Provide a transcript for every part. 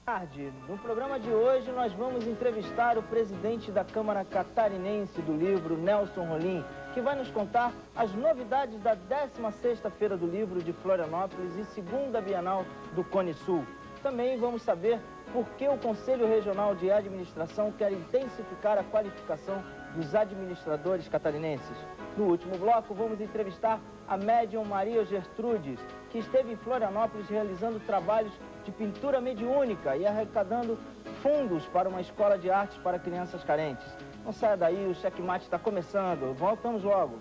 Tarde. No programa de hoje nós vamos entrevistar o presidente da Câmara Catarinense do Livro, Nelson Rolim, que vai nos contar as novidades da 16ª Feira do Livro de Florianópolis e 2ª Bienal do Cone Sul. Também vamos saber por que o Conselho Regional de Administração quer intensificar a qualificação dos administradores catarinenses. No último bloco, vamos entrevistar a médium Maria Gertrudes, que esteve em Florianópolis realizando trabalhos de pintura mediúnica e arrecadando fundos para uma escola de artes para crianças carentes. Não saia daí, o Checkmate está começando. Voltamos logo.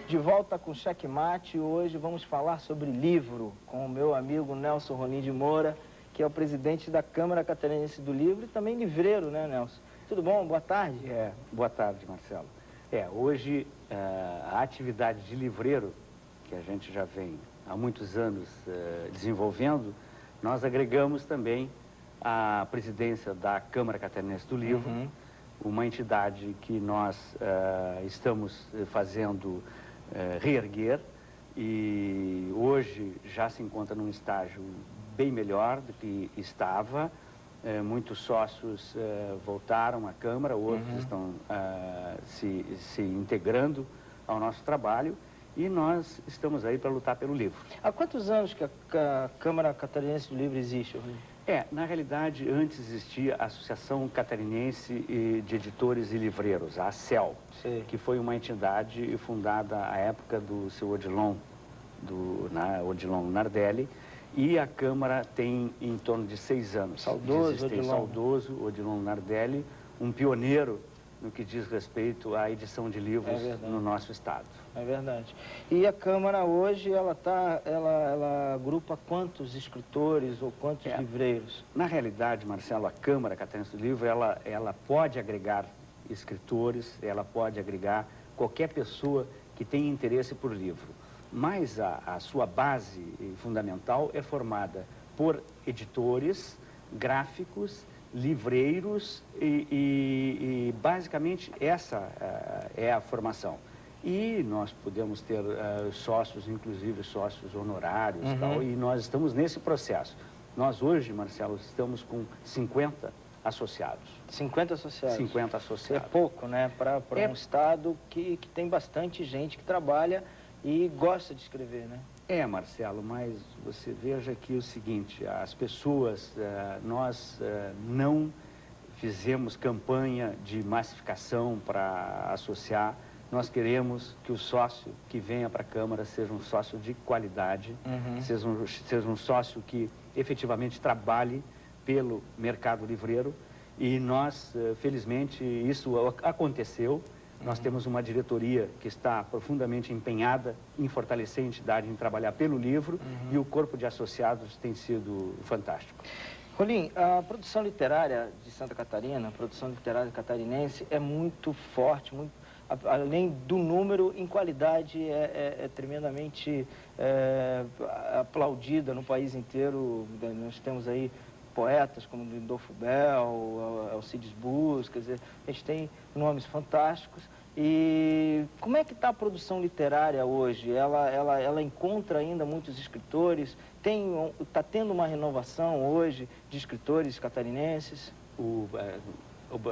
De volta com o Checkmate, hoje vamos falar sobre livro com o meu amigo Nelson Rolim de Moura, que é o presidente da Câmara Catarinense do Livro e também livreiro, né, Nelson? Tudo bom? Boa tarde. Boa tarde, Marcelo. Hoje a atividade de livreiro, que a gente já vem há muitos anos desenvolvendo, nós agregamos também a presidência da Câmara Catarinense do Livro, uma entidade que nós estamos fazendo reerguer e hoje já se encontra num estágio bem melhor do que estava. Muitos sócios voltaram à Câmara, outros estão se integrando ao nosso trabalho e nós estamos aí para lutar pelo livro. Há quantos anos que a Câmara Catarinense do Livro existe, Rolim? Na realidade, antes existia a Associação Catarinense de Editores e Livreiros, a ACEL, que foi uma entidade fundada à época do seu Odilon Nardelli, e a Câmara tem em torno de 6 anos. Saudoso Odilon Nardelli, um pioneiro no que diz respeito à edição de livros no nosso estado. É verdade. E a Câmara hoje, ela agrupa quantos escritores ou quantos livreiros? Na realidade, Marcelo, a Câmara Catarinense do Livro, ela pode agregar escritores, ela pode agregar qualquer pessoa que tenha interesse por livro. Mas a sua base fundamental é formada por editores, gráficos, livreiros e basicamente essa é a formação. E nós podemos ter sócios, inclusive sócios honorários, e nós estamos nesse processo. Nós hoje, Marcelo, estamos com 50 associados. 50 associados? 50 associados. É pouco, né? Para um estado que tem bastante gente que trabalha e gosta de escrever, né? Marcelo, mas você veja que o seguinte, as pessoas, nós não fizemos campanha de massificação para associar. Nós queremos que o sócio que venha para a Câmara seja um sócio de qualidade, seja um sócio que efetivamente trabalhe pelo mercado livreiro. E nós, felizmente, isso aconteceu. Nós temos uma diretoria que está profundamente empenhada em fortalecer a entidade, em trabalhar pelo livro, e o corpo de associados tem sido fantástico. Rolim, a produção literária de Santa Catarina, a produção literária catarinense é muito forte, além do número, em qualidade é tremendamente aplaudida no país inteiro. Nós temos aí poetas como Lindolfo Bell, Alcides Bus, quer dizer, a gente tem nomes fantásticos. E como é que está a produção literária hoje? Ela encontra ainda muitos escritores? Está tendo uma renovação hoje de escritores catarinenses?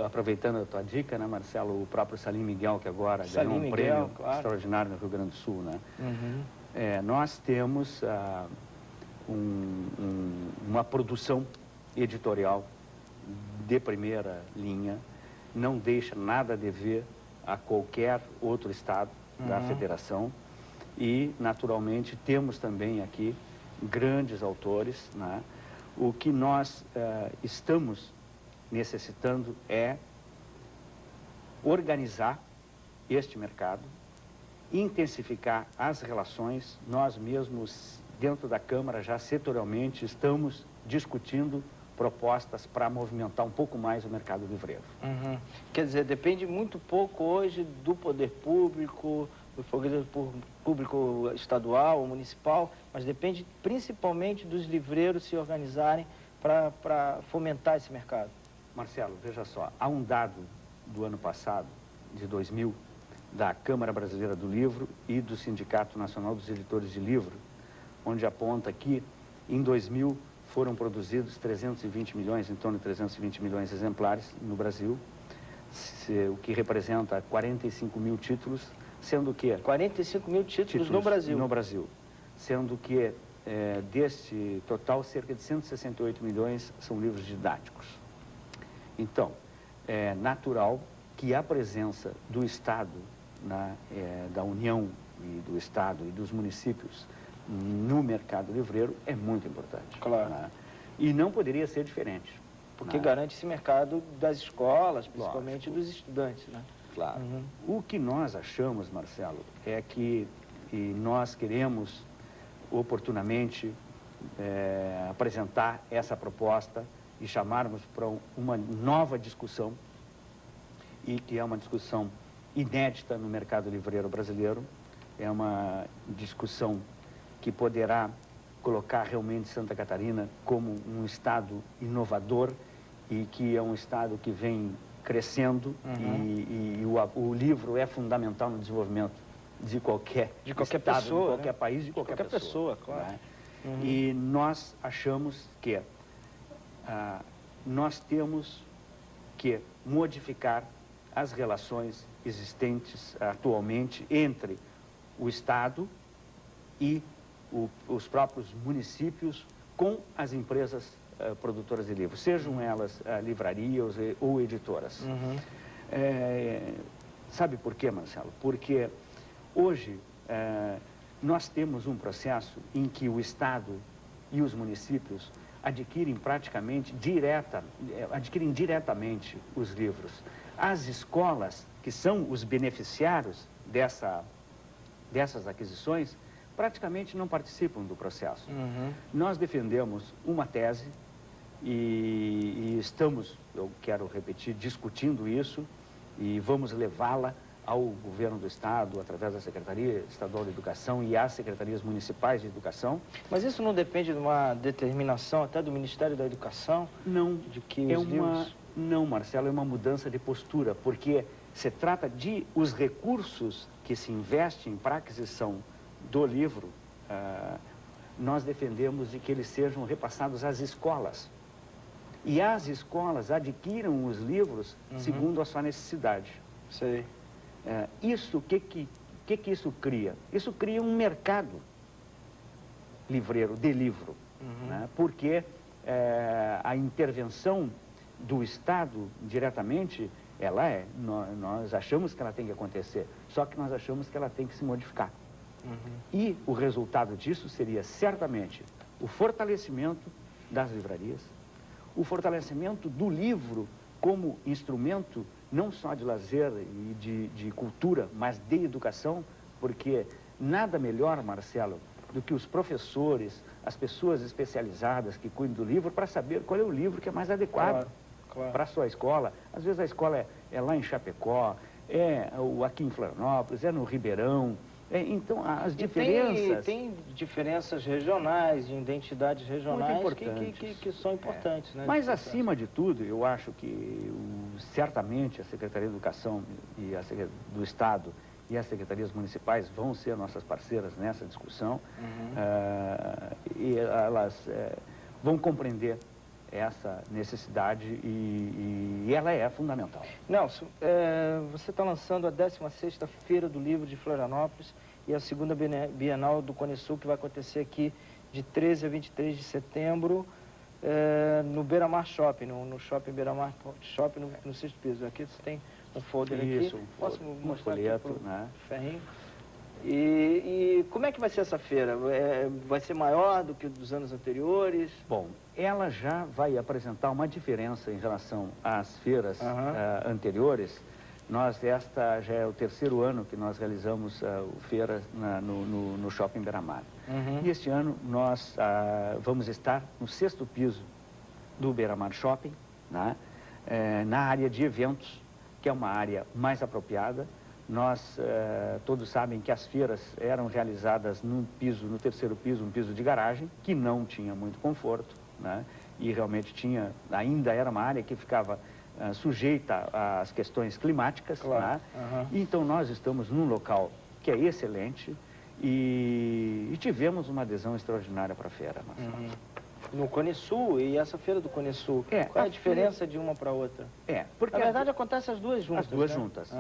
Aproveitando a tua dica, né, Marcelo, o próprio Salim Miguel, que agora ganhou um prêmio extraordinário no Rio Grande do Sul, né? Nós temos uma produção editorial de primeira linha, não deixa nada a dever a qualquer outro estado da federação, e naturalmente temos também aqui grandes autores, né? O que nós estamos necessitando é organizar este mercado, intensificar as relações. Nós mesmos, dentro da Câmara, já setorialmente estamos discutindo propostas para movimentar um pouco mais o mercado livreiro. Quer dizer, depende muito pouco hoje do poder público, do poder público estadual ou municipal, mas depende principalmente dos livreiros se organizarem para fomentar esse mercado. Marcelo, veja só, há um dado do ano passado, de 2000, da Câmara Brasileira do Livro e do Sindicato Nacional dos Editores de Livro, onde aponta que em 2000 foram produzidos 320 milhões, em torno de 320 milhões de exemplares no Brasil, o que representa 45 mil títulos, sendo que... 45 mil títulos no Brasil. No Brasil, sendo que deste total, cerca de 168 milhões são livros didáticos. Então, é natural que a presença do Estado, da União e do Estado e dos municípios no mercado livreiro é muito importante. Claro. Né? E não poderia ser diferente. Porque garante esse mercado das escolas, principalmente dos estudantes, né? Claro. O que nós achamos, Marcelo, é que nós queremos oportunamente apresentar essa proposta e chamarmos para uma nova discussão, e que é uma discussão inédita no mercado livreiro brasileiro, é uma discussão que poderá colocar realmente Santa Catarina como um estado inovador e que é um estado que vem crescendo e o livro é fundamental no desenvolvimento de qualquer estado, pessoa, de qualquer país, de qualquer pessoa, claro. Né? E nós achamos que nós temos que modificar as relações existentes atualmente entre o Estado e os próprios municípios com as empresas produtoras de livros, sejam elas livrarias ou editoras. Sabe por quê, Marcelo? Porque hoje nós temos um processo em que o Estado e os municípios adquirem adquirem diretamente os livros. As escolas, que são os beneficiários dessas aquisições, praticamente não participam do processo. Nós defendemos uma tese e estamos, eu quero repetir, discutindo isso e vamos levá-la ao governo do Estado, através da Secretaria Estadual de Educação e às secretarias municipais de educação. Mas isso não depende de uma determinação até do Ministério da Educação? Não, de que os livros... Não, Marcelo, é uma mudança de postura, porque se trata de os recursos que se investem para a aquisição do livro, nós defendemos de que eles sejam repassados às escolas. E as escolas adquiram os livros segundo a sua necessidade. Sei. O que isso cria? Isso cria um mercado livreiro, de livro, né? Porque a intervenção do Estado diretamente, nós achamos que ela tem que acontecer, só que nós achamos que ela tem que se modificar. E o resultado disso seria certamente o fortalecimento das livrarias, o fortalecimento do livro como instrumento não só de lazer e de cultura, mas de educação, porque nada melhor, Marcelo, do que os professores, as pessoas especializadas que cuidam do livro, para saber qual é o livro que é mais adequado para a sua escola. Às vezes a escola é lá em Chapecó, aqui em Florianópolis, é no Ribeirão. Então, as diferenças... Tem diferenças regionais, de identidades regionais que são importantes. Né, mas, acima de tudo, eu acho que certamente a Secretaria de Educação e do Estado e as secretarias municipais vão ser nossas parceiras nessa discussão. E elas vão compreender essa necessidade e ela é fundamental. Nelson, você está lançando a 16ª Feira do Livro de Florianópolis e a 2ª Bienal do Cone Sul, que vai acontecer aqui de 13 a 23 de setembro no Beira Mar Shopping, no Shopping Beira Mar Shopping, no 6º piso. Aqui você tem um folder aqui. Posso mostrar aqui pro Ferrinho? E como é que vai ser essa feira? Vai ser maior do que dos anos anteriores? Bom, ela já vai apresentar uma diferença em relação às feiras anteriores. Esta já é o 3º ano que nós realizamos feira no Shopping Beira-Mar. E este ano nós vamos estar no 6º piso do Beira-Mar Shopping, né? Na área de eventos, que é uma área mais apropriada. Nós todos sabem que as feiras eram realizadas no 3º piso, um piso de garagem, que não tinha muito conforto, né? E realmente ainda era uma área que ficava sujeita às questões climáticas. Claro. Né? Então, nós estamos num local que é excelente e tivemos uma adesão extraordinária para a feira, Marcelo. No Cone Sul, e essa feira do Cone Sul, qual é a diferença de uma para outra? Porque na verdade acontece as duas juntas. As duas juntas.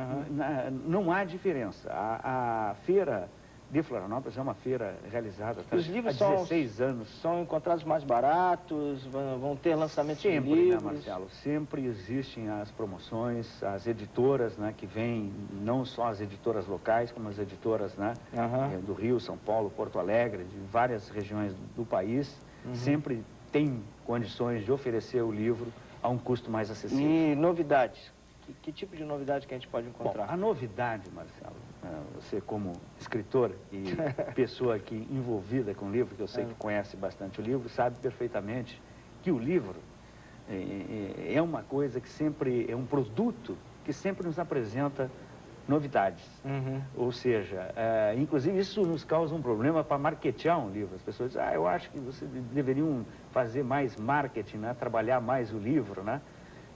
Não há diferença. A feira de Florianópolis é uma feira realizada há 16 anos. São encontrados mais baratos, vão ter lançamentos de livros? Sempre, né, Marcelo? Sempre existem as promoções, as editoras, né, que vêm, não só as editoras locais, como as editoras, né, do Rio, São Paulo, Porto Alegre, de várias regiões do país. Sempre tem condições de oferecer o livro a um custo mais acessível. E novidades? Que tipo de novidade que a gente pode encontrar? Bom, a novidade, Marcelo, você como escritor e pessoa aqui envolvida com o livro, que eu sei que conhece bastante o livro, sabe perfeitamente que o livro é uma coisa que sempre, é um produto que sempre nos apresenta novidades. Ou seja, inclusive isso nos causa um problema para marketear um livro. As pessoas dizem, eu acho que vocês deveriam fazer mais marketing, né? Trabalhar mais o livro, né?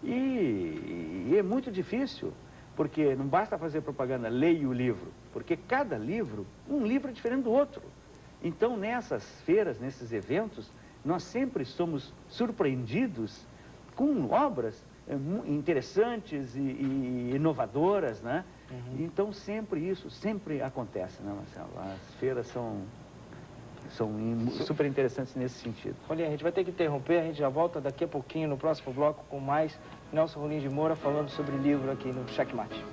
E é muito difícil, porque não basta fazer propaganda, leia o livro, porque cada livro, um livro é diferente do outro. Então, nessas feiras, nesses eventos, nós sempre somos surpreendidos com obras interessantes e inovadoras, né? Então, isso sempre acontece, né, Marcelo? As feiras são super interessantes nesse sentido. Olha, a gente vai ter que interromper, a gente já volta daqui a pouquinho no próximo bloco com mais Nelson Rolim de Moura falando sobre livro aqui no Checkmate.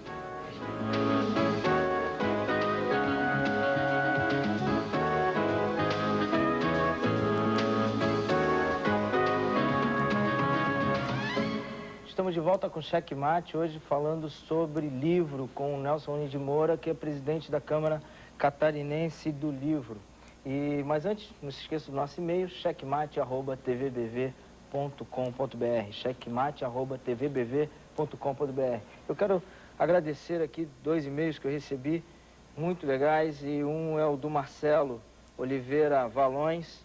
Estamos de volta com o Checkmate, hoje falando sobre livro com o Nelson Rolim de Moura, que é presidente da Câmara Catarinense do Livro. Mas antes, não se esqueça do nosso e-mail, checkmate@tvbv.com.br, checkmate@tvbv.com.br. Eu quero agradecer aqui 2 e-mails que eu recebi, muito legais, e um é o do Marcelo Oliveira Valões,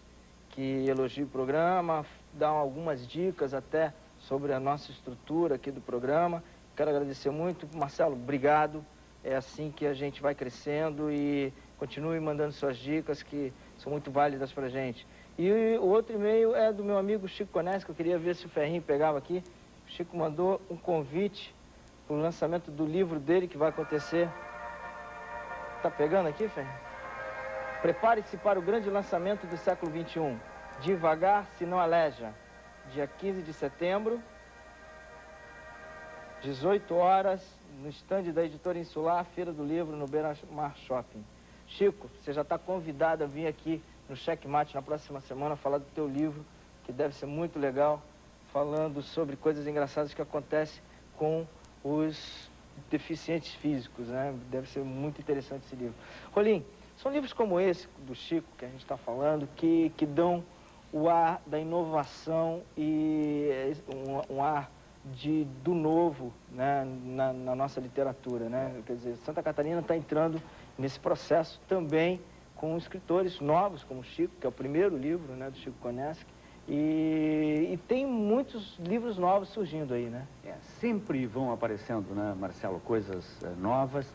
que elogia o programa, dá algumas dicas até sobre a nossa estrutura aqui do programa. Quero agradecer muito. Marcelo, obrigado. É assim que a gente vai crescendo e continue mandando suas dicas que são muito válidas para a gente. E o outro e-mail é do meu amigo Chico Conés, que eu queria ver se o Ferrinho pegava aqui. O Chico mandou um convite para o lançamento do livro dele, que vai acontecer... Tá pegando aqui, Ferrinho? Prepare-se para o grande lançamento do século XXI. Devagar, se não aleja. Dia 15 de setembro, 18 horas, no estande da Editora Insular, Feira do Livro, no Beira-Mar Shopping. Chico, você já está convidado a vir aqui no Checkmate na próxima semana falar do teu livro, que deve ser muito legal, falando sobre coisas engraçadas que acontecem com os deficientes físicos, né? Deve ser muito interessante esse livro. Rolim, são livros como esse do Chico que a gente está falando, que dão o ar da inovação e um ar do novo, né, na nossa literatura, né? Quer dizer, Santa Catarina está entrando nesse processo também com escritores novos, como o Chico, que é o primeiro livro, né, do Chico Koneski, e tem muitos livros novos surgindo aí, né? Sempre vão aparecendo, né, Marcelo, coisas novas.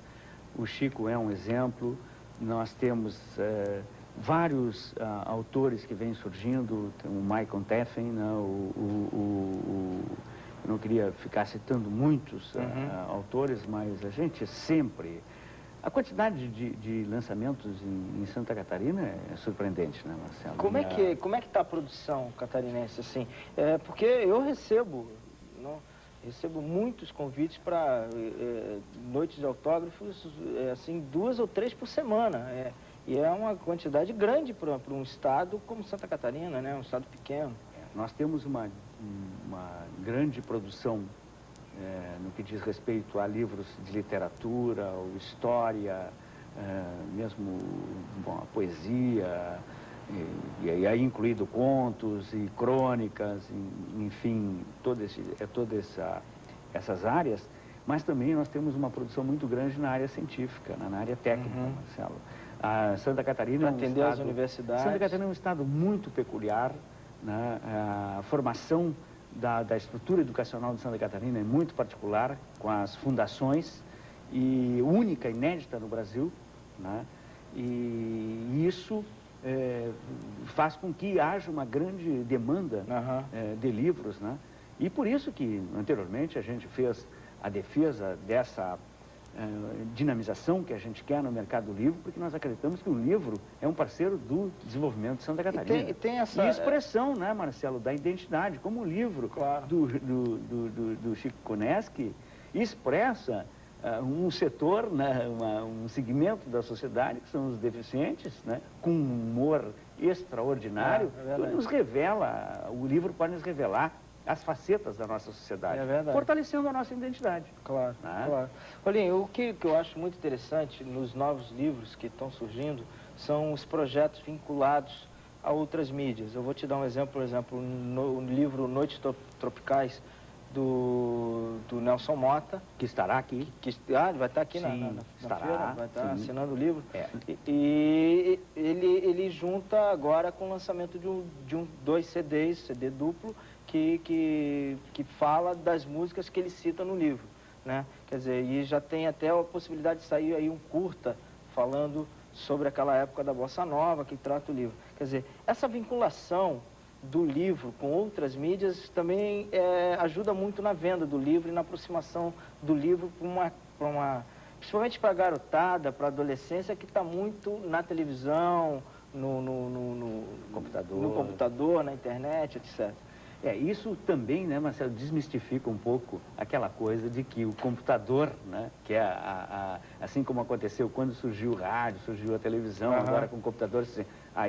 O Chico é um exemplo. Nós temos vários autores que vêm surgindo, tem o Michael Teffen, né, eu não queria ficar citando muitos autores, mas a gente sempre... A quantidade de lançamentos em Santa Catarina é surpreendente, né, Marcelo? Como é que está a produção catarinense, assim? Porque eu recebo muitos convites para noites de autógrafos, assim, 2 ou 3 por semana. E é uma quantidade grande para um estado como Santa Catarina, né? Um estado pequeno. Nós temos uma grande produção no que diz respeito a livros de literatura, ou história, mesmo a poesia, e aí incluído contos e crônicas, enfim, todas essas áreas, mas também nós temos uma produção muito grande na área científica, na área técnica, Marcelo. A Santa Catarina atender às universidades. Santa Catarina é um estado muito peculiar, né? A formação da estrutura educacional de Santa Catarina é muito particular, com as fundações, e única, inédita no Brasil, né? E isso faz com que haja uma grande demanda de livros, né? E por isso que, anteriormente, a gente fez a defesa dessa dinamização que a gente quer no mercado do livro, porque nós acreditamos que o livro é um parceiro do desenvolvimento de Santa Catarina. E tem essa... E expressão, né, Marcelo, da identidade, como o livro do Chico Koneski expressa um setor, né, um segmento da sociedade, que são os deficientes, né, com um humor extraordinário, que nos revela, o livro pode nos revelar as facetas da nossa sociedade, fortalecendo a nossa identidade. Claro, claro. Rolinho, o que eu acho muito interessante nos novos livros que estão surgindo são os projetos vinculados a outras mídias. Eu vou te dar um exemplo, no livro Noites Tropicais, do Nelson Mota. Que estará aqui. Ele vai estar aqui na feira, vai estar assinando o livro. E ele junta agora com o lançamento de dois CDs, CD duplo, que fala das músicas que ele cita no livro, né? Quer dizer, e já tem até a possibilidade de sair aí um curta falando sobre aquela época da Bossa Nova, que trata o livro. Quer dizer, essa vinculação do livro com outras mídias também ajuda muito na venda do livro e na aproximação do livro principalmente para a garotada, para a adolescência, que está muito na televisão, no computador, na internet, etc. Isso também, né, Marcelo, desmistifica um pouco aquela coisa de que o computador, né, que é assim como aconteceu quando surgiu o rádio, surgiu a televisão, agora com o computador,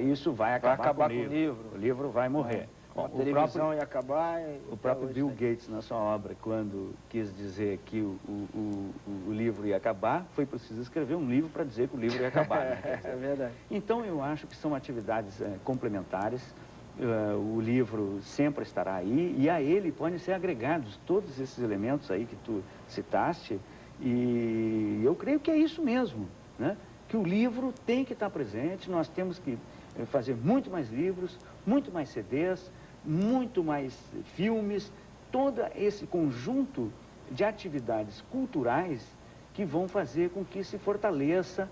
isso vai acabar com o livro. O livro vai morrer. Bom, a televisão ia acabar... O próprio Bill Gates, na sua obra, quando quis dizer que o livro ia acabar, foi preciso escrever um livro para dizer que o livro ia acabar. Né? É verdade. Então, eu acho que são atividades complementares. O livro sempre estará aí e a ele podem ser agregados todos esses elementos aí que tu citaste, e eu creio que é isso mesmo, né? Que o livro tem que estar presente, nós temos que fazer muito mais livros, muito mais CDs, muito mais filmes, todo esse conjunto de atividades culturais que vão fazer com que se fortaleça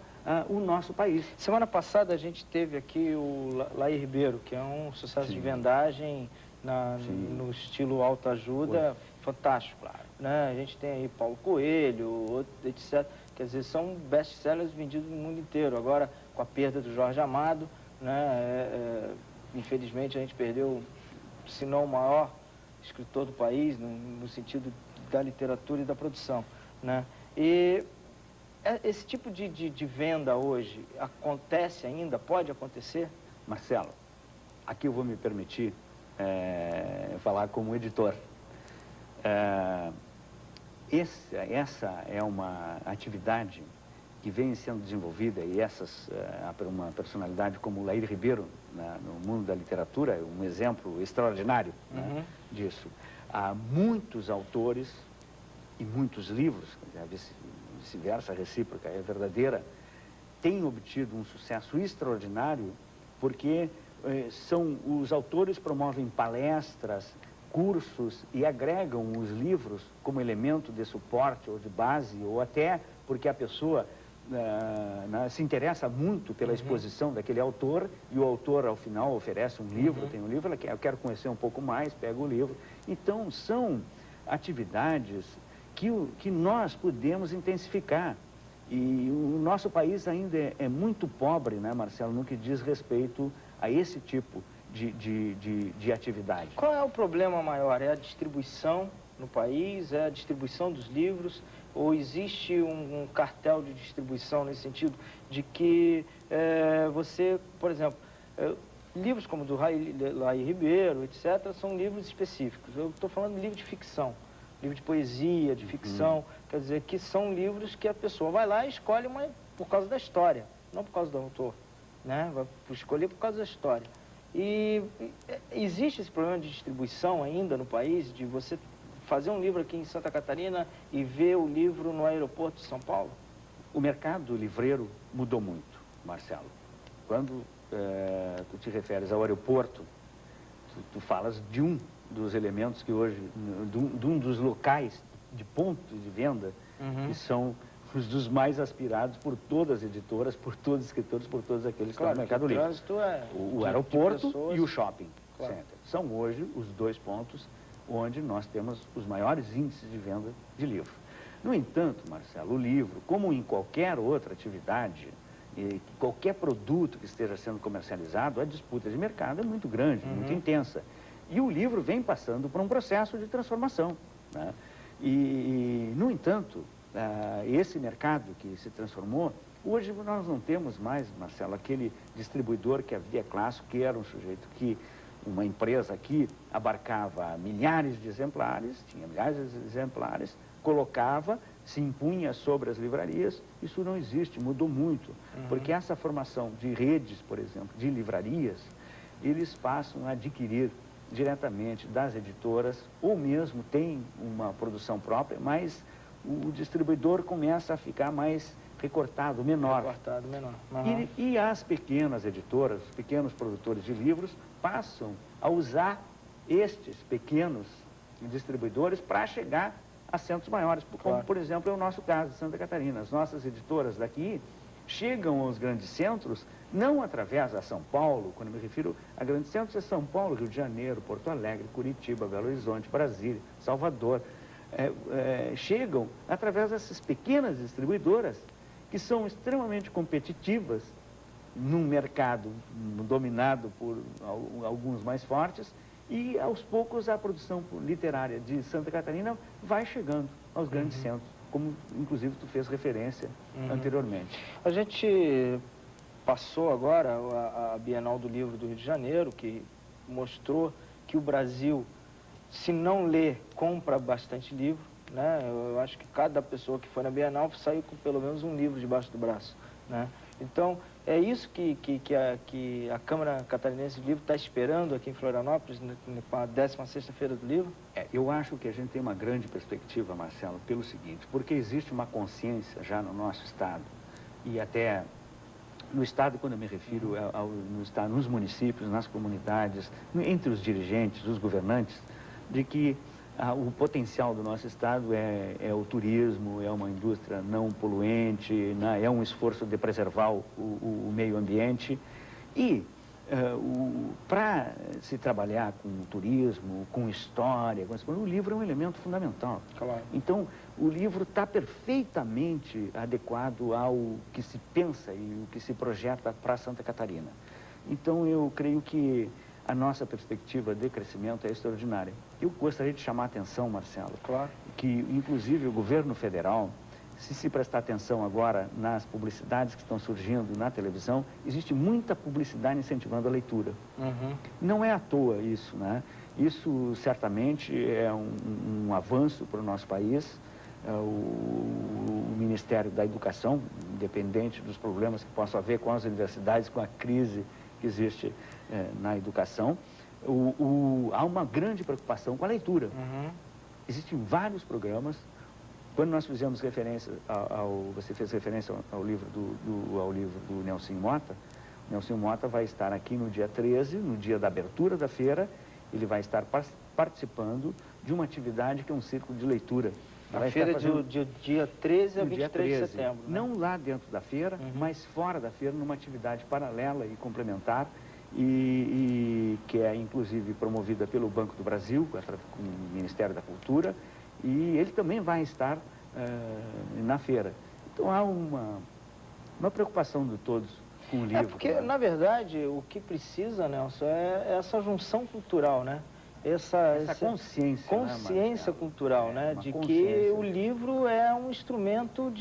o nosso país. Semana passada a gente teve aqui o Laí Ribeiro, que é um sucesso de vendagem no estilo autoajuda, fantástico. Claro. Né? A gente tem aí Paulo Coelho, etc. Quer dizer, são best-sellers vendidos no mundo inteiro. Agora, com a perda do Jorge Amado, né, infelizmente a gente perdeu, se não o maior escritor do país, no sentido da literatura e da produção. Né? E esse tipo de venda hoje acontece ainda? Pode acontecer? Marcelo, aqui eu vou me permitir falar como editor. Essa é uma atividade que vem sendo desenvolvida, e uma personalidade como o Laí Ribeiro, no mundo da literatura, é um exemplo extraordinário né, disso. Há muitos autores e muitos livros, vice-versa, a recíproca é verdadeira, têm obtido um sucesso extraordinário porque os autores promovem palestras, cursos e agregam os livros como elemento de suporte ou de base, ou até porque a pessoa se interessa muito pela exposição daquele autor, e o autor, ao final, oferece um livro, tem um livro, eu quero conhecer um pouco mais, pega o livro. Então, são atividades que nós podemos intensificar. E o nosso país ainda é muito pobre, né, Marcelo, no que diz respeito a esse tipo de atividade. Qual é o problema maior? É a distribuição no país? É a distribuição dos livros? Ou existe um cartel de distribuição nesse sentido de que você, por exemplo, livros como do Laí Ribeiro, etc., são livros específicos. Eu estou falando de livro de ficção, livro de poesia, de ficção, quer dizer, que são livros que a pessoa vai lá e escolhe por causa da história, não por causa do autor, né? Vai escolher por causa da história. E existe esse problema de distribuição ainda no país, de você fazer um livro aqui em Santa Catarina e ver o livro no aeroporto de São Paulo? O mercado livreiro mudou muito, Marcelo. Quando tu te referes ao aeroporto, tu falas de um dos elementos que hoje, de um dos locais de pontos de venda, que são os dos mais aspirados por todas as editoras, por todos os escritores, por todos aqueles que estão no Mercado Livre. O aeroporto e o shopping center. São hoje os dois pontos onde nós temos os maiores índices de venda de livro. No entanto, Marcelo, o livro, como em qualquer outra atividade, qualquer produto que esteja sendo comercializado, a disputa de mercado é muito grande, muito intensa. E o livro vem passando por um processo de transformação, né? No entanto, esse mercado que se transformou, hoje nós não temos mais, Marcelo, aquele distribuidor que havia clássico, que era um sujeito que, uma empresa aqui, abarcava milhares de exemplares, tinha milhares de exemplares, colocava, se impunha sobre as livrarias. Isso não existe, mudou muito, porque essa formação de redes, por exemplo, de livrarias, eles passam a adquirir diretamente das editoras, ou mesmo tem uma produção própria, mas o distribuidor começa a ficar mais recortado, menor. E as pequenas editoras, os pequenos produtores de livros, passam a usar estes pequenos distribuidores para chegar a centros maiores, como, por exemplo, é o nosso caso, Santa Catarina. As nossas editoras daqui chegam aos grandes centros, não através a São Paulo, quando me refiro a grandes centros, é São Paulo, Rio de Janeiro, Porto Alegre, Curitiba, Belo Horizonte, Brasília, Salvador. Chegam através dessas pequenas distribuidoras que são extremamente competitivas num mercado dominado por alguns mais fortes, e aos poucos a produção literária de Santa Catarina vai chegando aos grandes centros, como inclusive tu fez referência anteriormente. A gente passou agora a Bienal do Livro do Rio de Janeiro, que mostrou que o Brasil, se não lê, compra bastante livro, né? Eu acho que cada pessoa que foi na Bienal saiu com pelo menos um livro debaixo do braço, né? Então, é isso que a Câmara Catarinense do Livro está esperando aqui em Florianópolis, com a 16ª Feira do Livro? Eu acho que a gente tem uma grande perspectiva, Marcelo, pelo seguinte, porque existe uma consciência já no nosso Estado, e até no Estado, quando eu me refiro no Estado, nos municípios, nas comunidades, entre os dirigentes, os governantes, de que o potencial do nosso Estado é o turismo, é uma indústria não poluente, né, é um esforço de preservar o meio ambiente. E para se trabalhar com turismo, com história, o livro é um elemento fundamental. Claro. Então, o livro está perfeitamente adequado ao que se pensa e o que se projeta para Santa Catarina. Então, eu creio que a nossa perspectiva de crescimento é extraordinária. Eu gostaria de chamar a atenção, Marcelo, que inclusive o governo federal, se prestar atenção agora nas publicidades que estão surgindo na televisão, existe muita publicidade incentivando a leitura. Não é à toa isso, né? Isso certamente é um avanço para o nosso país. O Ministério da Educação, independente dos problemas que possam haver com as universidades, com a crise que existe na educação, há uma grande preocupação com a leitura. Existem vários programas. Quando nós fizemos referência você fez referência ao livro do Nelson Mota, Nelson Mota vai estar aqui no dia 13, no dia da abertura da feira. Ele vai estar participando de uma atividade que é um círculo de leitura. A feira do dia 13 a 23 de setembro. Né? Não lá dentro da feira, mas fora da feira, numa atividade paralela e complementar, e que é inclusive promovida pelo Banco do Brasil, com o Ministério da Cultura, e ele também vai estar na feira. Então há uma preocupação de todos com o livro. Porque, na verdade, o que precisa, Nelson, é essa junção cultural, né? Essa consciência cultural, né? De que o livro é um instrumento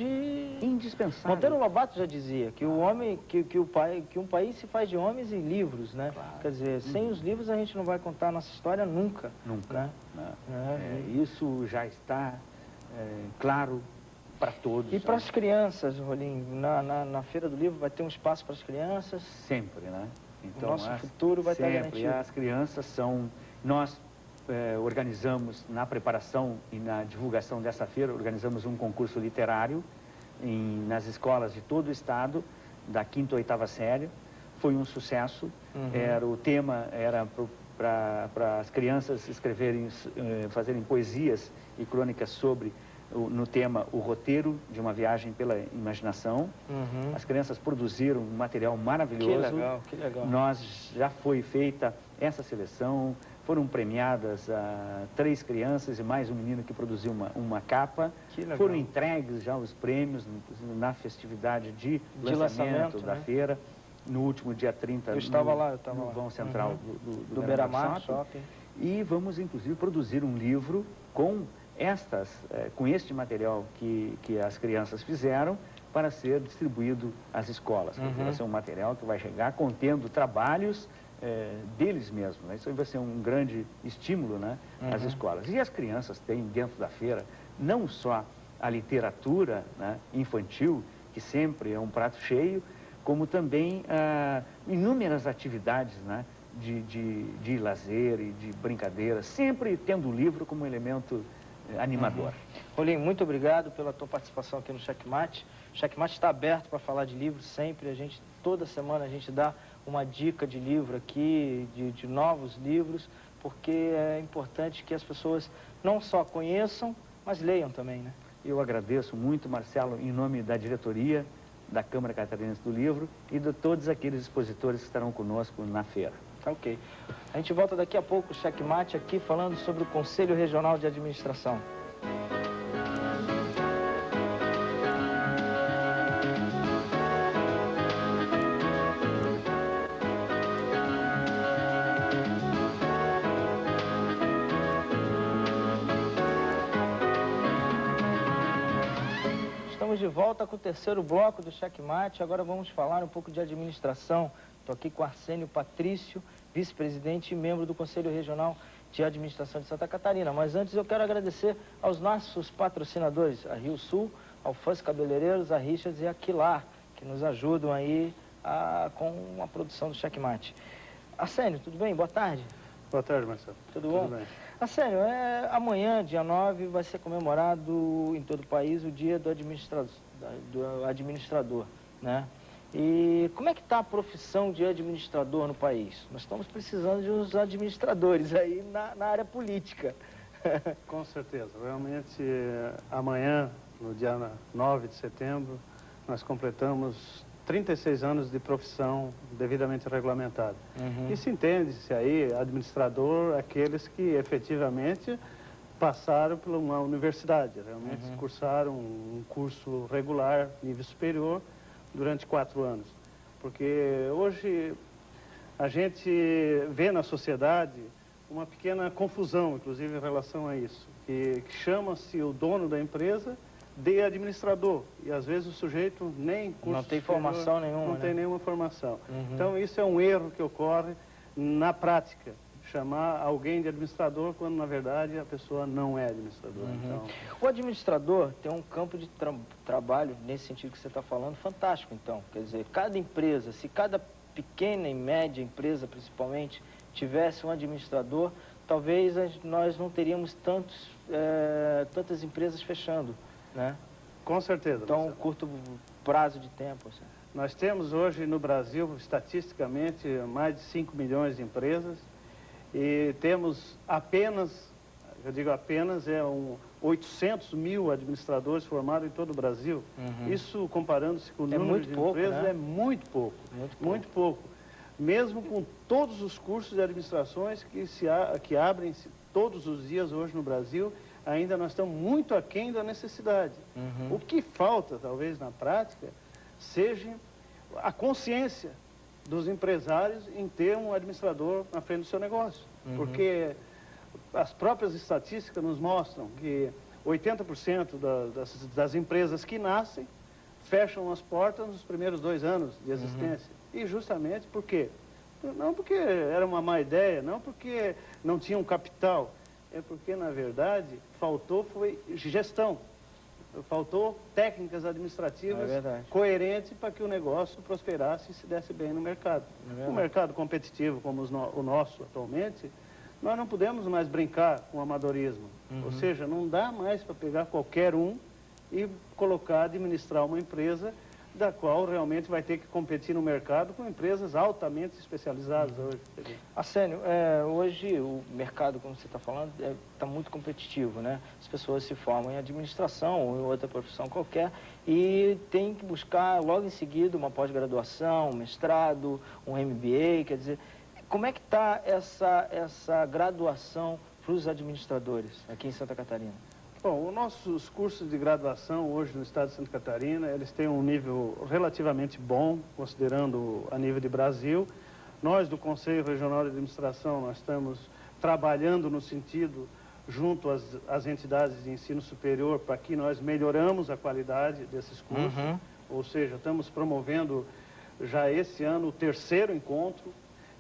indispensável. Monteiro Lobato já dizia que um país se faz de homens e livros, né? Quer dizer, sem os livros a gente não vai contar a nossa história nunca. Nunca. Né? Isso já está claro para todos. E para as crianças, Rolim, na Feira do Livro vai ter um espaço para as crianças? Sempre, né? Então, o nosso futuro vai estar garantido. E as crianças são... Nós organizamos, na preparação e na divulgação dessa feira, organizamos um concurso literário nas escolas de todo o estado, da 5ª ou 8ª série. Foi um sucesso. O tema era para as crianças escreverem, fazerem poesias e crônicas sobre, no tema, o roteiro de uma viagem pela imaginação. As crianças produziram um material maravilhoso. Que legal, que legal. Já foi feita essa seleção, foram premiadas 3 crianças e mais um menino que produziu uma capa. Que legal. Foram entregues já os prêmios na festividade de lançamento da feira, no último dia 30, eu estava lá, no vão central do Beira-Mar Shopping. E vamos, inclusive, produzir um livro com este material que as crianças fizeram para ser distribuído às escolas. Vai ser um material que vai chegar contendo trabalhos deles mesmos, né? Isso vai ser um grande estímulo, né, às escolas. E as crianças têm dentro da feira não só a literatura, né, infantil, que sempre é um prato cheio, como também inúmeras atividades, né, de lazer e de brincadeira, sempre tendo o livro como elemento animador. Rolim, muito obrigado pela tua participação aqui no Checkmate. O Checkmate está aberto para falar de livros sempre. Toda semana a gente dá uma dica de livro aqui, de novos livros, porque é importante que as pessoas não só conheçam, mas leiam também, né? Eu agradeço muito, Marcelo, em nome da diretoria da Câmara Catarinense do Livro e de todos aqueles expositores que estarão conosco na feira. Tá ok. A gente volta daqui a pouco, o Checkmate, aqui falando sobre o Conselho Regional de Administração. Estamos de volta com o terceiro bloco do Checkmate. Agora vamos falar um pouco de administração. Estou aqui com Arsênio Patrício, vice-presidente e membro do Conselho Regional de Administração de Santa Catarina. Mas antes eu quero agradecer aos nossos patrocinadores, a Rio Sul, ao Fãs Cabeleireiros, a Richards e a Quilar, que nos ajudam aí com a produção do Checkmate. Arsênio, tudo bem? Boa tarde. Boa tarde, Marcelo. Tudo bom? Tudo bem. Arsênio, amanhã, dia 9, vai ser comemorado em todo o país o dia do administrador, né? E como é que está a profissão de administrador no país? Nós estamos precisando de uns administradores aí na área política. Com certeza. Realmente, amanhã, no dia 9 de setembro, nós completamos 36 anos de profissão devidamente regulamentada. E se entende-se aí, administrador, aqueles que efetivamente passaram por uma universidade, realmente cursaram um curso regular, nível superior, durante 4 anos. Porque hoje a gente vê na sociedade uma pequena confusão, inclusive, em relação a isso, que chama-se o dono da empresa de administrador, e às vezes o sujeito nem curso não tem superior, formação nenhuma, não né? tem nenhuma formação. Então isso é um erro que ocorre na prática, chamar alguém de administrador quando na verdade a pessoa não é administrador. Então, o administrador tem um campo de trabalho, nesse sentido que você está falando, fantástico, então. Quer dizer, cada empresa, se cada pequena e média empresa, principalmente, tivesse um administrador, talvez nós não teríamos tantas empresas fechando, né? com certeza. Então, um curto prazo de tempo. Assim. Nós temos hoje no Brasil, estatisticamente, mais de 5 milhões de empresas e temos apenas, eu digo apenas, 800 mil administradores formados em todo o Brasil. Isso, comparando-se com o número de empresas, né? é muito pouco. Muito pouco. Mesmo com todos os cursos de administrações que abrem-se todos os dias hoje no Brasil, ainda nós estamos muito aquém da necessidade. O que falta, talvez, na prática, seja a consciência dos empresários em ter um administrador na frente do seu negócio. Porque as próprias estatísticas nos mostram que 80% das empresas que nascem fecham as portas nos primeiros 2 anos de existência. E justamente por quê? Não porque era uma má ideia, não porque não tinha um capital, é porque, na verdade, foi gestão. Faltou técnicas administrativas coerentes para que o negócio prosperasse e se desse bem no mercado. Um mercado competitivo como o nosso atualmente, nós não podemos mais brincar com o amadorismo. Ou seja, não dá mais para pegar qualquer um e colocar, administrar uma empresa da qual realmente vai ter que competir no mercado com empresas altamente especializadas hoje. Arsênio, hoje o mercado, como você está falando, está muito competitivo, né? As pessoas se formam em administração ou em outra profissão qualquer e tem que buscar logo em seguida uma pós-graduação, um mestrado, um MBA, quer dizer, como é que está essa graduação para os administradores aqui em Santa Catarina? Bom, os nossos cursos de graduação hoje no estado de Santa Catarina, eles têm um nível relativamente bom, considerando a nível de Brasil. Nós, do Conselho Regional de Administração, nós estamos trabalhando no sentido, junto às entidades de ensino superior, para que nós melhoramos a qualidade desses cursos. Ou seja, estamos promovendo já esse ano o 3º encontro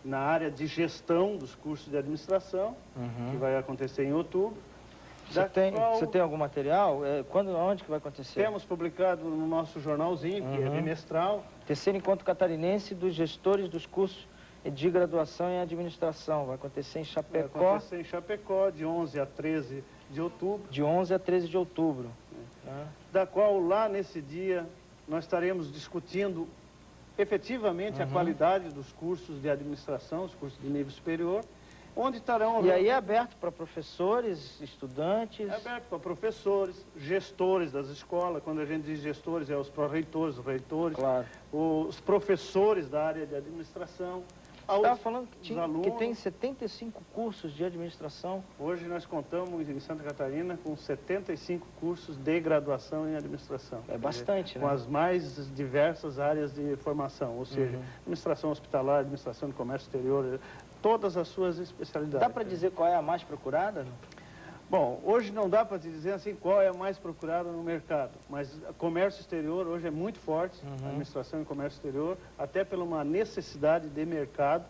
na área de gestão dos cursos de administração, que vai acontecer em outubro. Você tem algum material? Onde que vai acontecer? Temos publicado no nosso jornalzinho, que é bimestral. 3º Encontro Catarinense dos Gestores dos Cursos de Graduação em Administração. Vai acontecer em Chapecó. Vai acontecer em Chapecó, de 11 a 13 de outubro. De 11 a 13 de outubro. Da qual, lá nesse dia, nós estaremos discutindo efetivamente a qualidade dos cursos de administração, os cursos de nível superior. Onde estarão... E aí é aberto para professores, estudantes? É aberto para professores, gestores das escolas. Quando a gente diz gestores, é os pró-reitores, os reitores, claro, os professores da área de administração. Você estava falando que tem 75 cursos de administração. Hoje nós contamos em Santa Catarina com 75 cursos de graduação em administração. É bastante, né? Com as mais diversas áreas de formação, ou seja, administração hospitalar, administração de comércio exterior, todas as suas especialidades. Dá para dizer qual é a mais procurada? Bom, hoje não dá para te dizer assim qual é a mais procurada no mercado, mas comércio exterior hoje é muito forte, administração e comércio exterior, até por uma necessidade de mercado,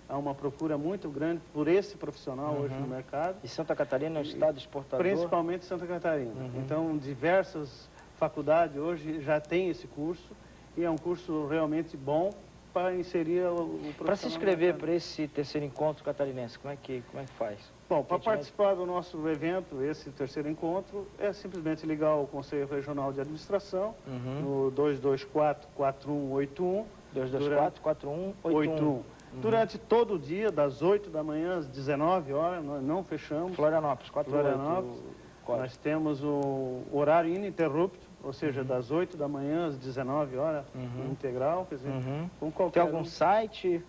há uma procura muito grande por esse profissional hoje no mercado. E Santa Catarina é um estado exportador? Principalmente Santa Catarina. Então, diversas faculdades hoje já têm esse curso e é um curso realmente bom para inserir o profissional. Para se inscrever para esse 3º encontro catarinense, como é que faz? Bom, para participar do nosso evento, esse 3º encontro, é simplesmente ligar ao Conselho Regional de Administração, no 224-4181. 224-4181. Durante todo o dia, das 8 da manhã às 19 horas, nós não fechamos. Florianópolis, 48. Nós temos o horário ininterrupto, ou seja, das 8 da manhã às 19 horas, integral, quer dizer, com qualquer... Tem algum site?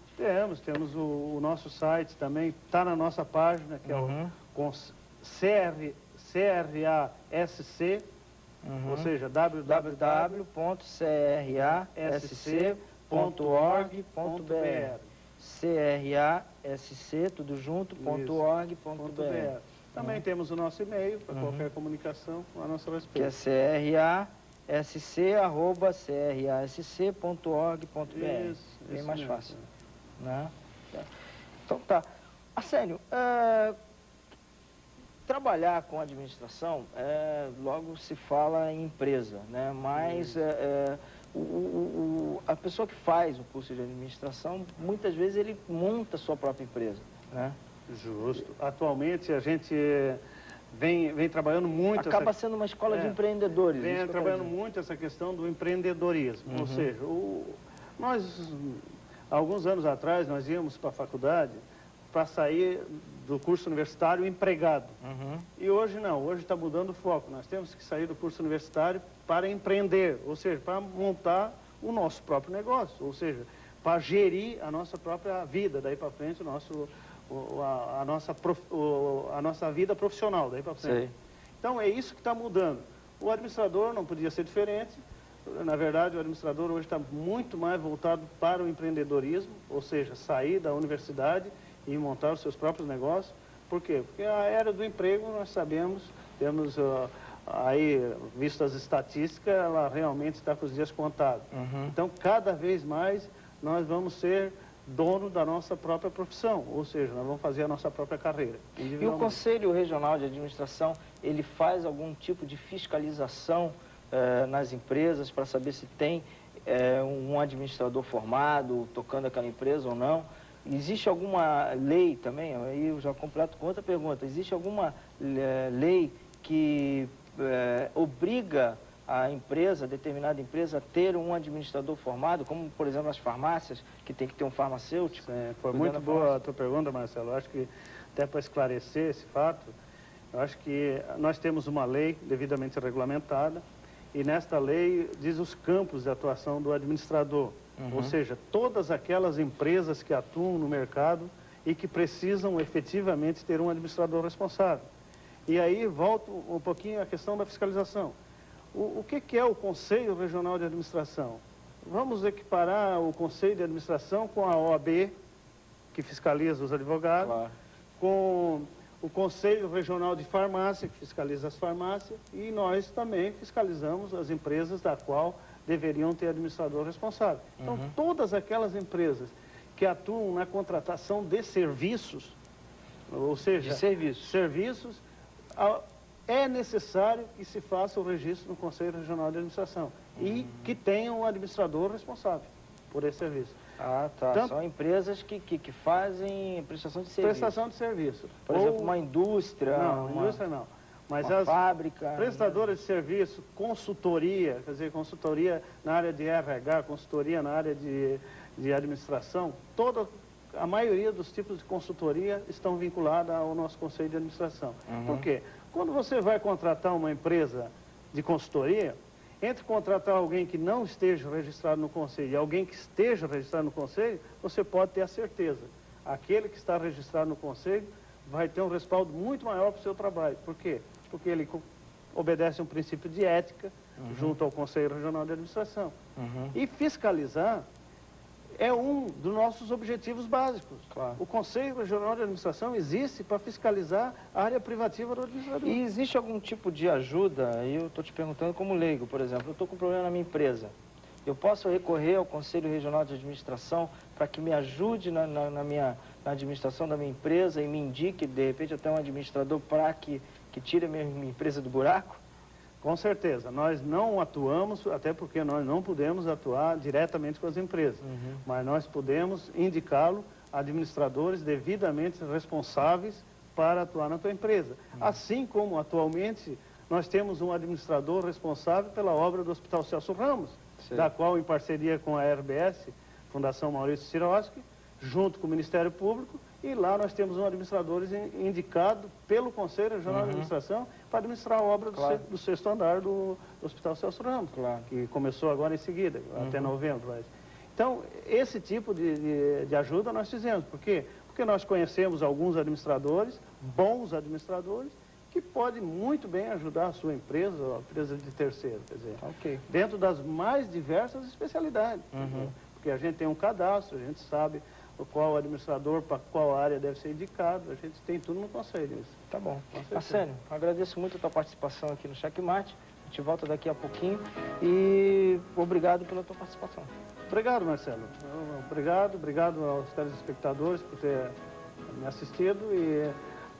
Temos o nosso site também, está na nossa página, que é o CRASC, ou seja, www.crasc.org.br. CRASC, tudo junto, .org.br. Também temos o nosso e-mail para qualquer comunicação a nosso respeito. Que é crasc.crasc.org.br. Bem mais fácil. Né? Então tá. Arsênio, trabalhar com administração, logo se fala em empresa, né? Mas a pessoa que faz o curso de administração, muitas vezes ele monta a sua própria empresa, né? Justo. Atualmente a gente vem trabalhando muito... Acaba sendo uma escola de empreendedores. Vem trabalhando muito essa questão do empreendedorismo. Ou seja, nós, alguns anos atrás, nós íamos para a faculdade para sair do curso universitário empregado. E hoje não, hoje está mudando o foco. Nós temos que sair do curso universitário para empreender, ou seja, para montar o nosso próprio negócio, ou seja, para gerir a nossa própria vida, daí para frente, a nossa vida profissional, daí para frente. Então é isso que está mudando. O administrador não podia ser diferente. Na verdade, o administrador hoje está muito mais voltado para o empreendedorismo, ou seja, sair da universidade e montar os seus próprios negócios. Por quê? Porque a era do emprego, nós sabemos, temos aí, visto as estatísticas, ela realmente está com os dias contados. Então, cada vez mais, nós vamos ser dono da nossa própria profissão, ou seja, nós vamos fazer a nossa própria carreira. E o Conselho Regional de Administração, ele faz algum tipo de fiscalização nas empresas para saber se tem um administrador formado, tocando aquela empresa ou não? Existe alguma lei também, aí eu já completo com outra pergunta, existe alguma lei que obriga a empresa, determinada empresa, ter um administrador formado, como, por exemplo, as farmácias, que tem que ter um farmacêutico? Foi muito boa a tua pergunta, Marcelo. Eu acho que, até para esclarecer esse fato, eu acho que nós temos uma lei devidamente regulamentada, e nesta lei diz os campos de atuação do administrador. Ou seja, todas aquelas empresas que atuam no mercado e que precisam efetivamente ter um administrador responsável. E aí volta um pouquinho a questão da fiscalização. O que é o Conselho Regional de Administração? Vamos equiparar o Conselho de Administração com a OAB, que fiscaliza os advogados, Claro. com o Conselho Regional de Farmácia, que fiscaliza as farmácias, e nós também fiscalizamos as empresas da qual deveriam ter administrador responsável. Então, todas aquelas empresas que atuam na contratação de serviços, ou seja, De serviços. É necessário que se faça o registro no Conselho Regional de Administração e que tenha um administrador responsável por esse serviço. Ah, tá. Tanto- São empresas que fazem prestação de serviço. Prestação de serviço. Por exemplo, uma indústria, Não, uma indústria não. Mas uma as fábrica. prestadoras de serviço, consultoria, quer dizer, consultoria na área de RH, consultoria na área de administração, a maioria dos tipos de consultoria estão vinculadas ao nosso Conselho de Administração. Por quê? Quando você vai contratar uma empresa de consultoria, entre contratar alguém que não esteja registrado no Conselho e alguém que esteja registrado no Conselho, você pode ter a certeza. Aquele que está registrado no Conselho vai ter um respaldo muito maior para o seu trabalho. Por quê? Porque ele obedece um princípio de ética junto ao Conselho Regional de Administração. E fiscalizar é um dos nossos objetivos básicos. Claro. O Conselho Regional de Administração existe para fiscalizar a área privativa do administrador. E existe algum tipo de ajuda? Aí eu estou te perguntando como leigo, por exemplo. Eu estou com um problema na minha empresa. Eu posso recorrer ao Conselho Regional de Administração para que me ajude na administração da minha empresa e me indique, de repente, até um administrador para que tire a minha empresa do buraco? Com certeza. Nós não atuamos, até porque nós não podemos atuar diretamente com as empresas. Mas nós podemos indicá-lo a administradores devidamente responsáveis para atuar na tua empresa. Assim como, atualmente, nós temos um administrador responsável pela obra do Hospital Celso Ramos, da qual, em parceria com a RBS, Fundação Maurício Sirotsky, junto com o Ministério Público, e lá nós temos um administrador indicado pelo Conselho Regional de Administração para administrar a obra do sexto andar do Hospital Celso Ramos, que começou agora em seguida, até novembro. Então, esse tipo de ajuda nós fizemos. Por quê? Porque nós conhecemos alguns administradores, bons administradores, que podem muito bem ajudar a sua empresa, ou a empresa de terceiro, quer dizer, dentro das mais diversas especialidades. Porque a gente tem um cadastro, a gente sabe qual administrador para qual área deve ser indicado, a gente tem tudo no conselho. Isso. Tá bom. Arsênio, agradeço muito a tua participação aqui no Checkmate. A gente volta daqui a pouquinho e obrigado pela tua participação. Obrigado, Marcelo. Obrigado aos telespectadores por ter me assistido e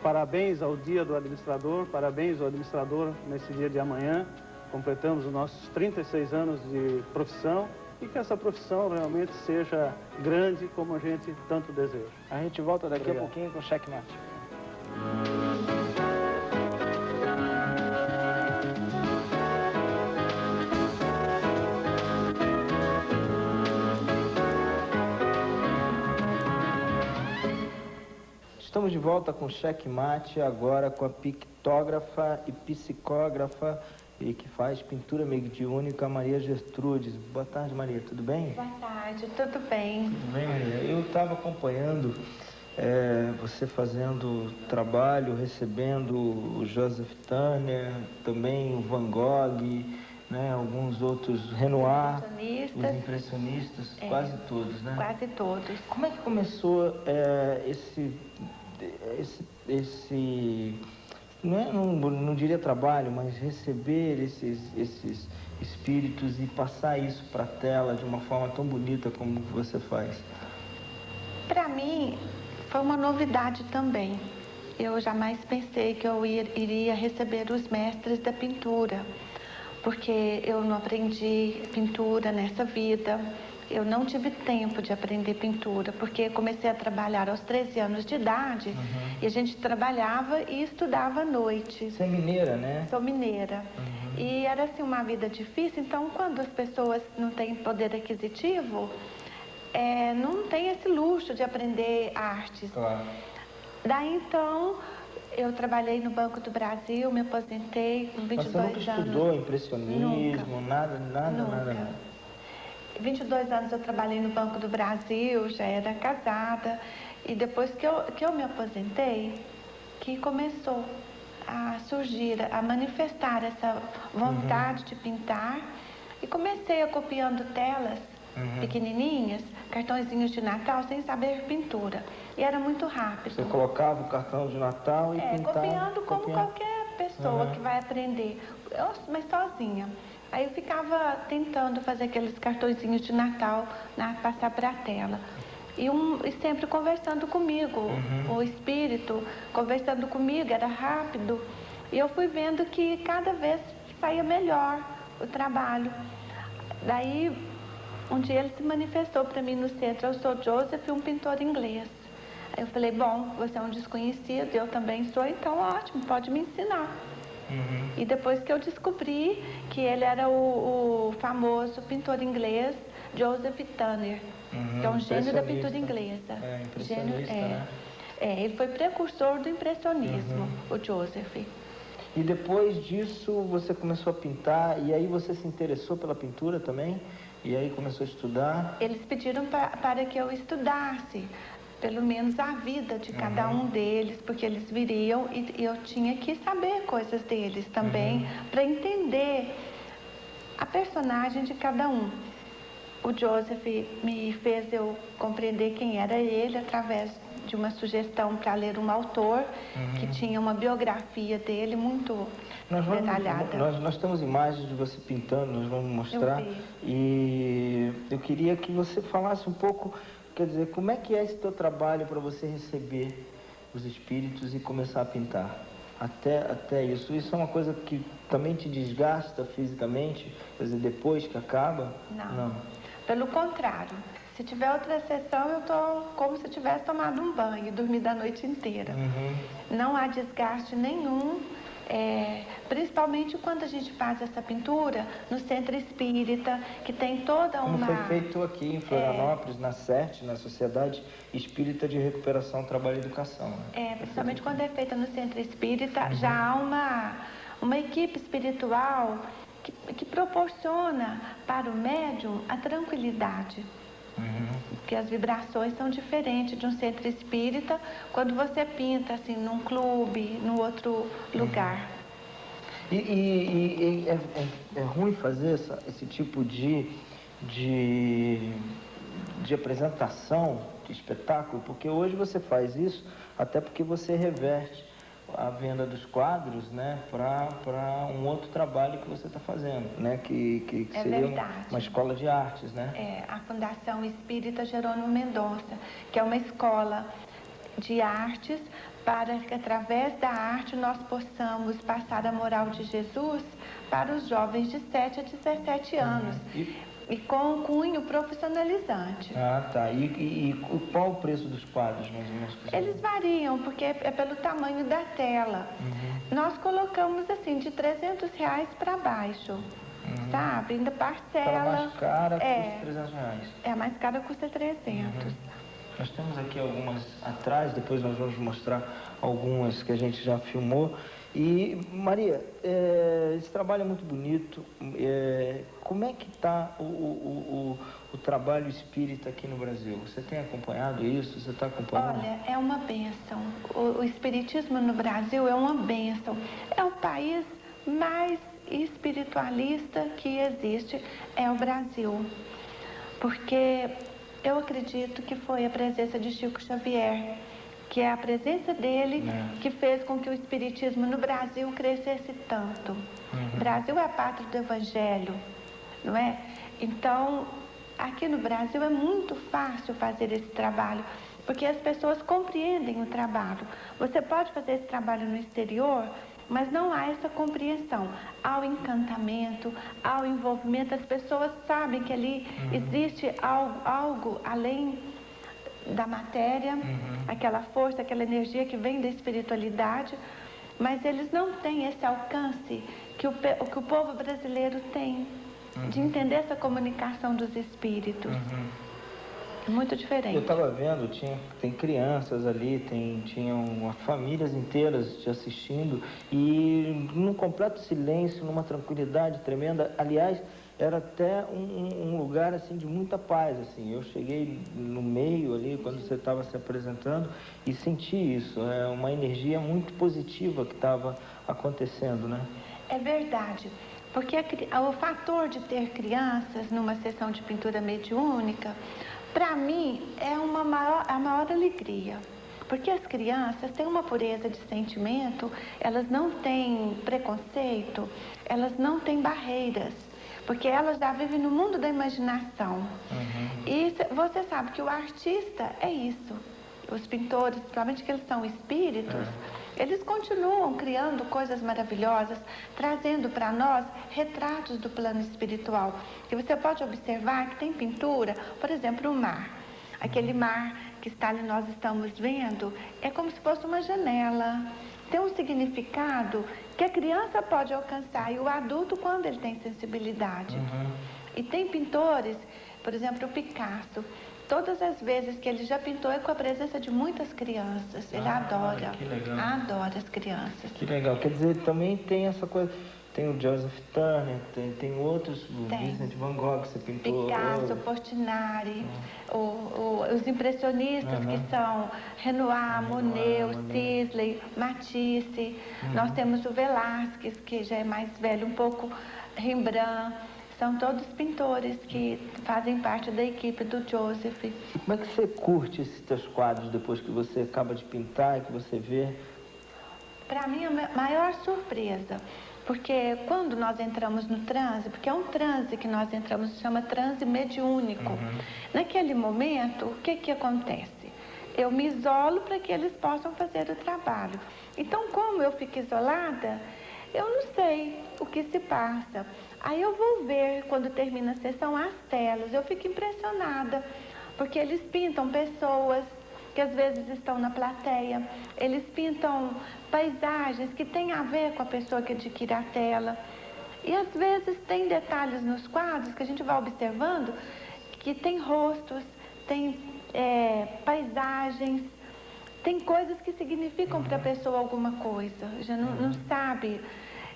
parabéns ao Dia do Administrador, parabéns ao administrador nesse dia de amanhã. Completamos os nossos 36 anos de profissão e que essa profissão realmente seja grande como a gente tanto deseja. A gente volta daqui a pouquinho com o Checkmate. Estamos de volta com o Checkmate, agora com a pictógrafa e psicógrafa e que faz pintura mediúnica, Maria Gertrudes. Boa tarde, Maria, tudo bem? Boa tarde, tudo bem? Tudo bem, Maria? Eu estava acompanhando você fazendo trabalho, recebendo o Joseph Turner, também o Van Gogh, né, alguns outros, Renoir, os impressionistas, quase todos, né? Quase todos. Como é que começou esse não diria trabalho, mas receber esses espíritos e passar isso para a tela de uma forma tão bonita como você faz? Para mim, foi uma novidade também. Eu jamais pensei que eu iria receber os mestres da pintura, porque eu não aprendi pintura nessa vida. Eu não tive tempo de aprender pintura, porque comecei a trabalhar aos 13 anos de idade e a gente trabalhava e estudava à noite. Você é mineira, né? Sou mineira. E era assim uma vida difícil, então quando as pessoas não têm poder aquisitivo, não tem esse luxo de aprender artes. Claro. Daí então, eu trabalhei no Banco do Brasil, me aposentei com 22 Mas você nunca anos. estudou impressionismo, nada? Nunca. 22 anos eu trabalhei no Banco do Brasil, já era casada. E depois que eu me aposentei, que começou a surgir, a manifestar essa vontade de pintar. E comecei a copiando telas pequenininhas, cartõezinhos de Natal, sem saber pintura. E era muito rápido. Você colocava o cartão de Natal e pintava? Copiando como qualquer pessoa que vai aprender, mas sozinha. Aí eu ficava tentando fazer aqueles cartõezinhos de Natal, passar para a tela. E sempre conversando comigo, o espírito conversando comigo, era rápido. E eu fui vendo que cada vez saía melhor o trabalho. Daí, um dia ele se manifestou para mim no centro: eu sou Joseph, um pintor inglês. Aí eu falei: bom, você é um desconhecido, eu também sou, então ótimo, pode me ensinar. E depois que eu descobri que ele era o famoso pintor inglês Joseph Turner, que é um gênio da pintura inglesa. Impressionista, né? Ele foi precursor do impressionismo, o Joseph. E depois disso você começou a pintar, e aí você se interessou pela pintura também? E aí começou a estudar? Eles pediram para que eu estudasse, pelo menos a vida de cada um deles, porque eles viriam e eu tinha que saber coisas deles também, para entender a personagem de cada um. O Joseph me fez eu compreender quem era ele através de uma sugestão para ler um autor que tinha uma biografia dele muito detalhada. Nós temos imagens de você pintando, nós vamos mostrar. Eu vi. E eu queria que você falasse um pouco, quer dizer, como é que é esse teu trabalho para você receber os espíritos e começar a pintar? Até isso. Isso é uma coisa que também te desgasta fisicamente? Quer dizer, depois que acaba? Não. Pelo contrário. Se tiver outra sessão, eu estou como se tivesse tomado um banho e dormido a noite inteira. Não há desgaste nenhum, principalmente quando a gente faz essa pintura no Centro Espírita, que tem toda uma... Como foi feito aqui em Florianópolis, na SERT, na Sociedade Espírita de Recuperação, Trabalho e Educação. Né? Principalmente quando é feita no Centro Espírita, já há uma equipe espiritual que proporciona para o médium a tranquilidade. Porque as vibrações são diferentes de um centro espírita quando você pinta assim num clube, num outro lugar. E é ruim fazer esse tipo de apresentação, de espetáculo, porque hoje você faz isso até porque você reverte a venda dos quadros, né, para um outro trabalho que você está fazendo, né, que seria uma escola de artes, né? A Fundação Espírita Jerônimo Mendonça, que é uma escola de artes para que através da arte nós possamos passar a moral de Jesus para os jovens de 7 a 17 anos. E com um cunho profissionalizante. Ah, tá. E qual o preço dos quadros, mais ou menos? Eles variam, porque é pelo tamanho da tela. Nós colocamos, assim, de R$300 para baixo, sabe? Ainda parcela... A mais cara custa R$300. A mais cara custa 300. Nós temos aqui algumas atrás, depois nós vamos mostrar algumas que a gente já filmou. E, Maria, esse trabalho é muito bonito. Como é que está o trabalho espírita aqui no Brasil? Você tem acompanhado isso? Você está acompanhando? Olha, é uma bênção. O espiritismo no Brasil é uma bênção. É o país mais espiritualista que existe, é o Brasil. Porque eu acredito que foi a presença de Chico Xavier, que é a presença dele que fez com que o espiritismo no Brasil crescesse tanto. O Brasil é a pátria do Evangelho, não é? Então, aqui no Brasil é muito fácil fazer esse trabalho, porque as pessoas compreendem o trabalho. Você pode fazer esse trabalho no exterior, mas não há essa compreensão. Há o encantamento, há o envolvimento, as pessoas sabem que ali existe algo além da matéria, aquela força, aquela energia que vem da espiritualidade. mas eles não têm esse alcance que o povo brasileiro tem, de entender essa comunicação dos espíritos. Muito diferente. Eu estava vendo, tem crianças ali, tinham famílias inteiras te assistindo e num completo silêncio, numa tranquilidade tremenda. Aliás, era até um lugar assim de muita paz, assim. Eu cheguei no meio ali quando você estava se apresentando e senti isso, uma energia muito positiva que estava acontecendo, né? É verdade, porque o fator de ter crianças numa sessão de pintura mediúnica, para mim, é a maior alegria. Porque as crianças têm uma pureza de sentimento, elas não têm preconceito, elas não têm barreiras, porque elas já vivem no mundo da imaginação. E você sabe que o artista é isso. Os pintores, principalmente que eles são espíritos, eles continuam criando coisas maravilhosas, trazendo para nós retratos do plano espiritual. E você pode observar que tem pintura, por exemplo, o mar. Aquele mar que está ali, nós estamos vendo, é como se fosse uma janela. Tem um significado que a criança pode alcançar e o adulto quando ele tem sensibilidade. E tem pintores, por exemplo, o Picasso. Todas as vezes que ele já pintou é com a presença de muitas crianças. Ele adora, adora as crianças. Que legal. Quer dizer, também tem essa coisa... Tem o Joseph Turner, tem outros, o Vincent Van Gogh que você pintou. Picasso, Portinari, os impressionistas que são Renoir, Monet, o Sisley, Matisse. Nós temos o Velázquez, que já é mais velho um pouco, Rembrandt. São todos pintores que fazem parte da equipe do Joseph. E como é que você curte esses teus quadros depois que você acaba de pintar e que você vê? Para mim, a maior surpresa, porque quando nós entramos no transe, porque é um transe que nós entramos, se chama transe mediúnico. Naquele momento, o que acontece? Eu me isolo para que eles possam fazer o trabalho. Então, como eu fico isolada, eu não sei o que se passa. Aí eu vou ver, quando termina a sessão, as telas. Eu fico impressionada, porque eles pintam pessoas que às vezes estão na plateia. Eles pintam paisagens que têm a ver com a pessoa que adquire a tela. E às vezes tem detalhes nos quadros que a gente vai observando, que tem rostos, tem paisagens, tem coisas que significam para a pessoa alguma coisa. Já não sabe...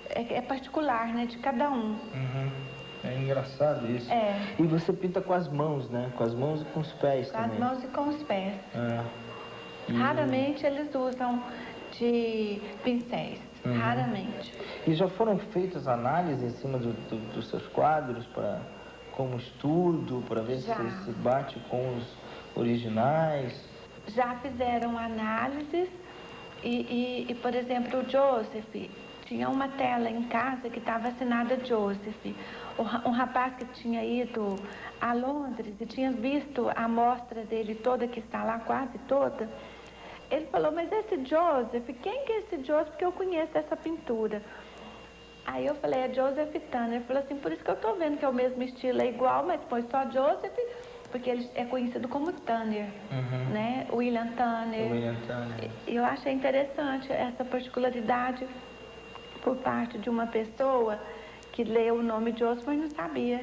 É particular, né, de cada um. É engraçado isso. E você pinta com as mãos, né? Com as mãos e com os pés também. Com as mãos e com os pés. Raramente eles usam de pincéis. Raramente. E já foram feitas análises em cima dos seus quadros como estudo, para ver se bate com os originais? Já fizeram análises e, por exemplo, o Joseph... Tinha uma tela em casa que estava assinada Joseph. Um rapaz que tinha ido a Londres e tinha visto a amostra dele toda, que está lá quase toda. Ele falou, mas esse Joseph, quem que é esse Joseph? Porque eu conheço essa pintura. Aí eu falei, é Joseph Turner. Ele falou assim, por isso que eu estou vendo que é o mesmo estilo, é igual, mas põe só Joseph, porque ele é conhecido como Turner, né? William Turner. E eu achei interessante essa particularidade por parte de uma pessoa que leu o nome de Joseph, mas não sabia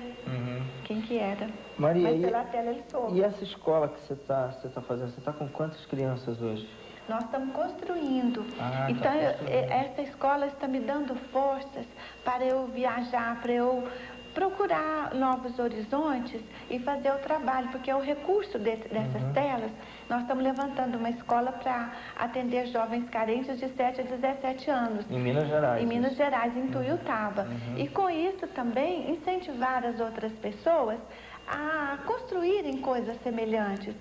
quem que era. Maria, mas pela tela ele soube. E essa escola que você tá fazendo, você está com quantas crianças hoje? Nós estamos construindo. Então, essa escola está me dando forças para eu viajar, para eu procurar novos horizontes e fazer o trabalho, porque é o recurso dessas telas. Nós estamos levantando uma escola para atender jovens carentes de 7 a 17 anos. Em Minas Gerais. Em Minas Gerais, em Tuiutaba. E com isso também incentivar as outras pessoas a construírem coisas semelhantes.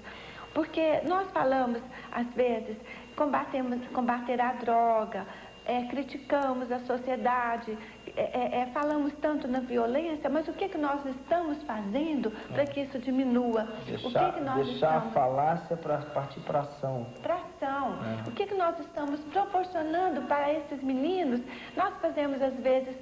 Porque nós falamos, às vezes, combater a droga, criticamos a sociedade, falamos tanto na violência, mas o que nós estamos fazendo para que isso diminua? Deixar a falácia para partir para a ação. Para ação. O que nós estamos proporcionando para esses meninos? Nós fazemos, às vezes,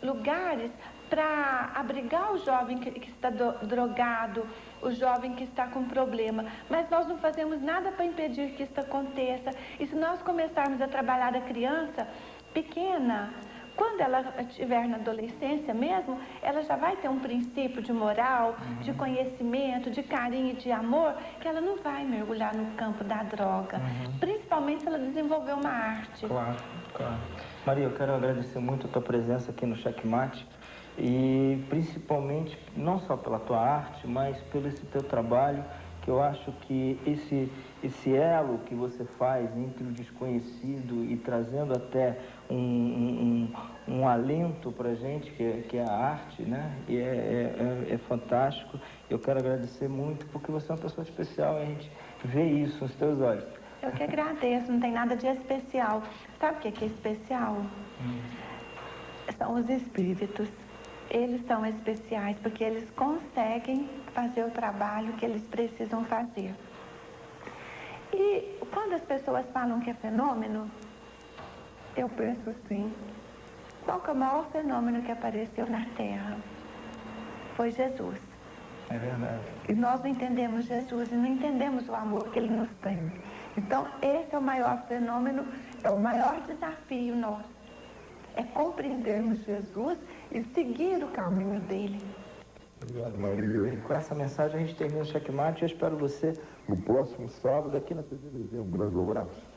lugares para abrigar o jovem que está drogado, o jovem que está com problema. Mas nós não fazemos nada para impedir que isso aconteça. E se nós começarmos a trabalhar a criança pequena, quando ela estiver na adolescência mesmo, ela já vai ter um princípio de moral, de conhecimento, de carinho e de amor, que ela não vai mergulhar no campo da droga. Principalmente se ela desenvolver uma arte. Claro, claro. Maria, eu quero agradecer muito a tua presença aqui no Checkmate e principalmente, não só pela tua arte, mas pelo esse teu trabalho, que eu acho que esse elo que você faz entre o desconhecido e trazendo até um alento para a gente, que é a arte, né? E é fantástico. Eu quero agradecer muito, porque você é uma pessoa especial e a gente vê isso nos teus olhos. Eu que agradeço, não tem nada de especial. Sabe o que é especial? São os espíritos. Eles são especiais porque eles conseguem fazer o trabalho que eles precisam fazer. E quando as pessoas falam que é fenômeno, eu penso assim, qual que é o maior fenômeno que apareceu na Terra? Foi Jesus. É verdade. E nós não entendemos Jesus e não entendemos o amor que Ele nos tem. Então, esse é o maior fenômeno, é o maior desafio nosso. É compreendermos Jesus e seguir o caminho dele. Obrigado, Maria. E com essa mensagem a gente termina o Checkmate e eu espero você no próximo sábado aqui na TV. Um grande abraço.